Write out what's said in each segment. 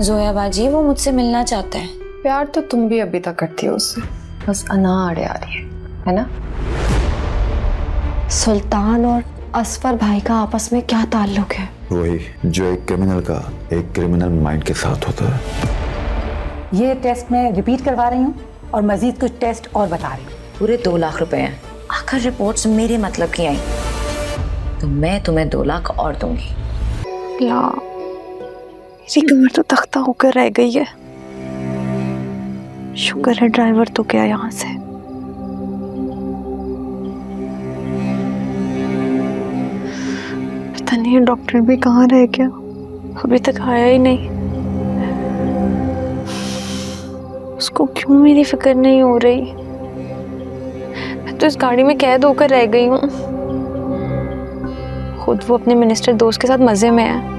जोया बाजी, वो मुझसे मिलना चाहता है। प्यार तो तुम भी अभी तक करती हो उससे, बस अनाड़े आ रही है ना? सुल्तान और असफर भाई का आपस में क्या ताल्लुक है? वही जो एक क्रिमिनल का एक क्रिमिनल माइंड के साथ होता है। ये टेस्ट मैं रिपीट करवा रही हूँ और मजीद कुछ टेस्ट और बता रही हूँ। पूरे 2 लाख रुपए हैं। आखिर रिपोर्ट्स मेरे मतलब की आई तो मैं तुम्हें 2 लाख और दूंगी। मेरी कमर तो तख्ता होकर रह गई है। शुक्र है ड्राइवर तो गया यहाँ से। पता नहीं डॉक्टर भी कहाँ रह गया, अभी तक आया ही नहीं। उसको क्यों मेरी फिक्र नहीं हो रही? मैं तो इस गाड़ी में कैद होकर रह गई हूँ। खुद वो अपने मिनिस्टर दोस्त के साथ मजे में है।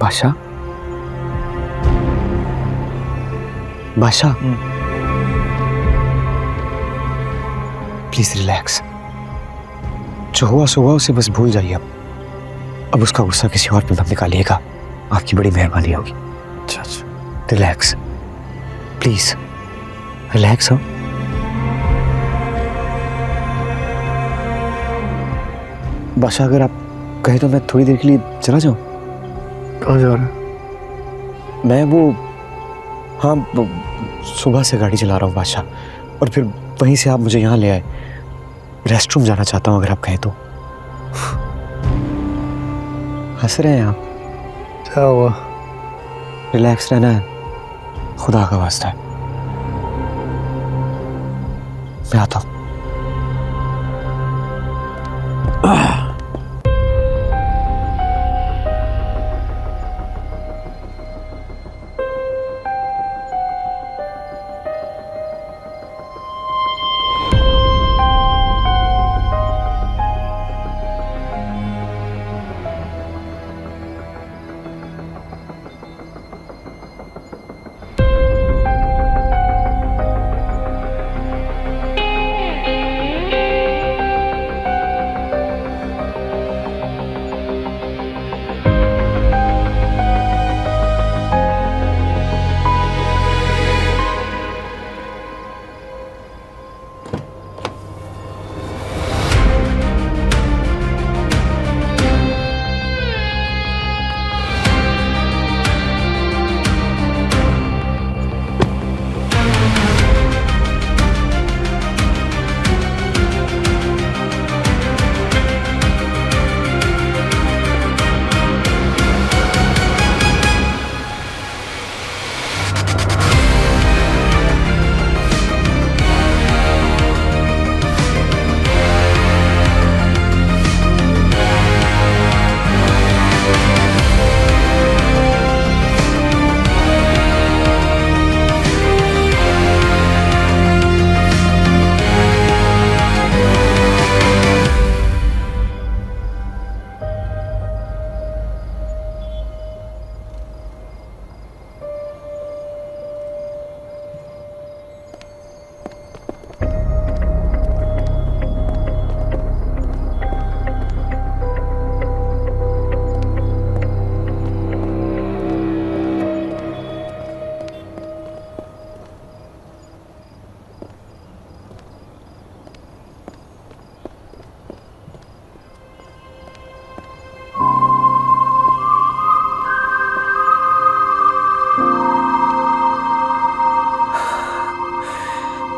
बादशाह, बादशाह, प्लीज रिलैक्स। जो हुआ सो हुआ, उसे बस भूल जाइए। अब उसका गुस्सा किसी और पे मत निकालिएगा, आपकी बड़ी मेहरबानी होगी। अच्छा, रिलैक्स प्लीज, रिलैक्स हो। बादशाह, अगर आप कहे तो मैं थोड़ी देर के लिए चला जाऊं। कहाँ जा रहे हैं? मैं सुबह से गाड़ी चला रहा हूँ बादशाह, और फिर वहीं से आप मुझे यहाँ ले आए। रेस्टरूम जाना चाहता हूँ, अगर आप कहें तो। हंस रहे हैं आप? क्या हुआ? रिलैक्स रहना है, खुदा का वास्ता है। मैं आता हूँ।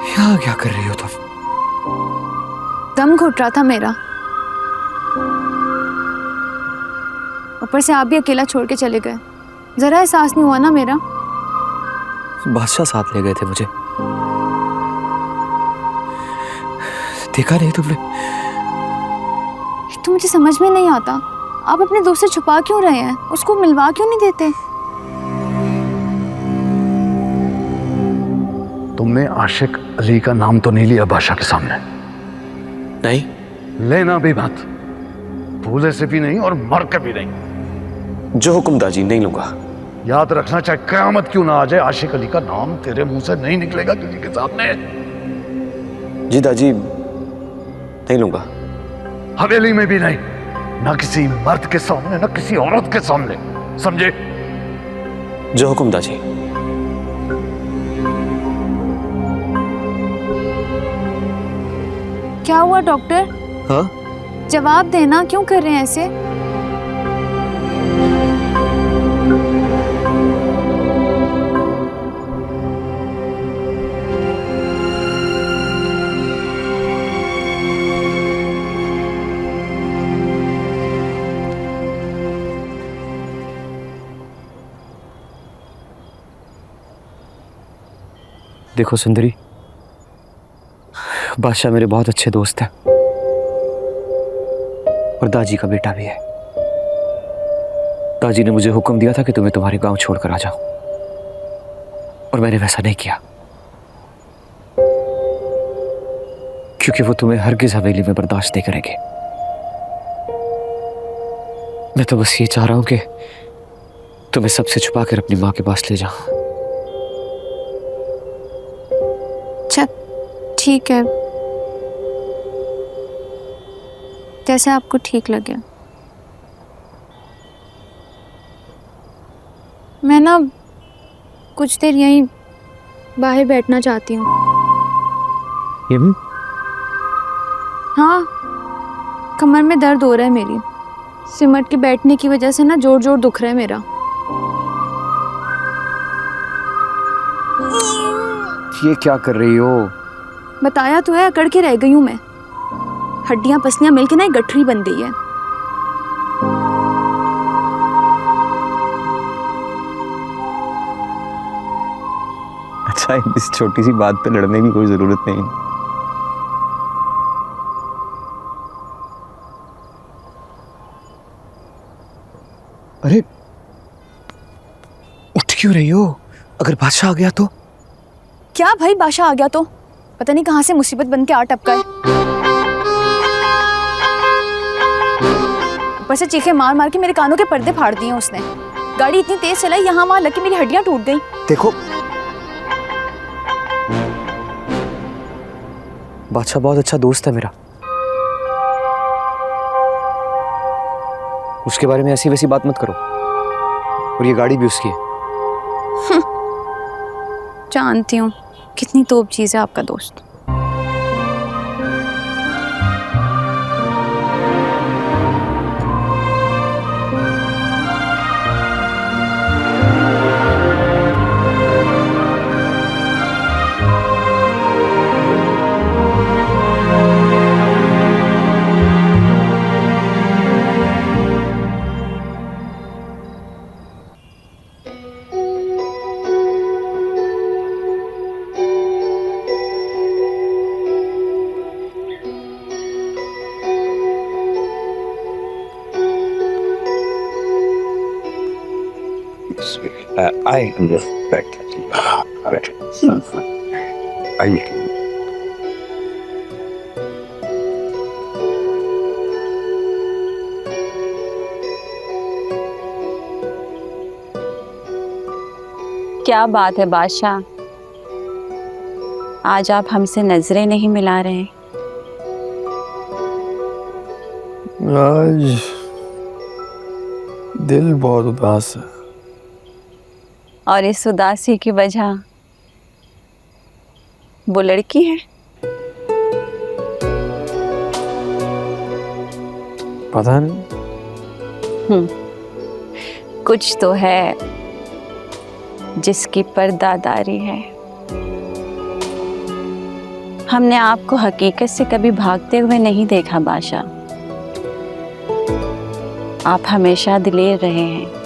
यहाँ क्या कर रही हो तुम? दम घुट रहा था मेरा, ऊपर से आप भी अकेला छोड़ के चले गए। जरा एहसास नहीं हुआ ना मेरा? बादशाह साथ ले गए थे मुझे, देखा नहीं तुमने? तो मुझे समझ में नहीं आता, आप अपने दोस्त से छुपा क्यों रहे हैं? उसको मिलवा क्यों नहीं देते? तुमने आशिक अली का नाम तो नहीं लिया बादशाह के सामने? नहीं। लेना भी मत। भूले से भी नहीं और मर के भी नहीं। जो हुक्म दाजी, नहीं लूंगा। याद रखना, चाहे कयामत क्यों ना आ जाए, आशिक अली का नाम तेरे मुंह से नहीं निकलेगा किसी के सामने। जी दाजी, नहीं लूंगा। हवेली में भी नहीं, ना किसी मर्द के सामने, ना किसी औरत के सामने, समझे? जो हुक्म दाजी। क्या हुआ डॉक्टर? हाँ? जवाब देना, क्यों कर रहे हैं ऐसे? देखो सुंदरी, बादशाह मेरे बहुत अच्छे दोस्त हैं और दाजी का बेटा भी है। दाजी ने मुझे हुक्म दिया था कि तुम्हें तुम्हारे गांव छोड़कर आ जाओ, और मैंने वैसा नहीं किया, क्योंकि वो तुम्हें हरगिज हवेली में बर्दाश्त नहीं करेंगे। मैं तो बस ये चाह रहा हूं कि तुम्हें सबसे छुपा कर अपनी मां के पास ले जाऊं। अच्छा, ठीक है, जैसे आपको ठीक लगे। मैं ना कुछ देर यहीं बाहर बैठना चाहती हूँ। हाँ, कमर में दर्द हो रहा है मेरी, सिमट के बैठने की वजह से ना जोर जोर दुख रहा है मेरा। ये क्या कर रही हो? बताया तो है, अकड़ के रह गई हूँ मैं। हड्डियां पसलियां मिलके ना एक गठरी बन गई है। अच्छा, इस छोटी सी बात पे लड़ने की कोई जरूरत नहीं। अरे उठ क्यों रही हो? अगर बादशाह आ गया तो? क्या भाई, बादशाह आ गया तो? पता नहीं कहां से मुसीबत बन के आ टपका है। ऊपर से चीखे मार मार के मेरे कानों के पर्दे फाड़ दिए उसने। गाड़ी इतनी तेज चलाई, यहाँ वहां लग के मेरी हड्डियां टूट गई। देखो, बादशाह बहुत अच्छा दोस्त है मेरा, उसके बारे में ऐसी वैसी बात मत करो। और ये गाड़ी भी उसकी है। जानती हूँ कितनी तोप चीज है आपका दोस्त। I respect it. आइए। क्या बात है बादशाह, आज आप हमसे नजरें नहीं मिला रहे? आज दिल बहुत उदास है। और इस उदासी की वजह वो लड़की है? पता नहीं। कुछ तो है जिसकी पर्दादारी है। हमने आपको हकीकत से कभी भागते हुए नहीं देखा बादशाह। आप हमेशा दिलेर रहे हैं।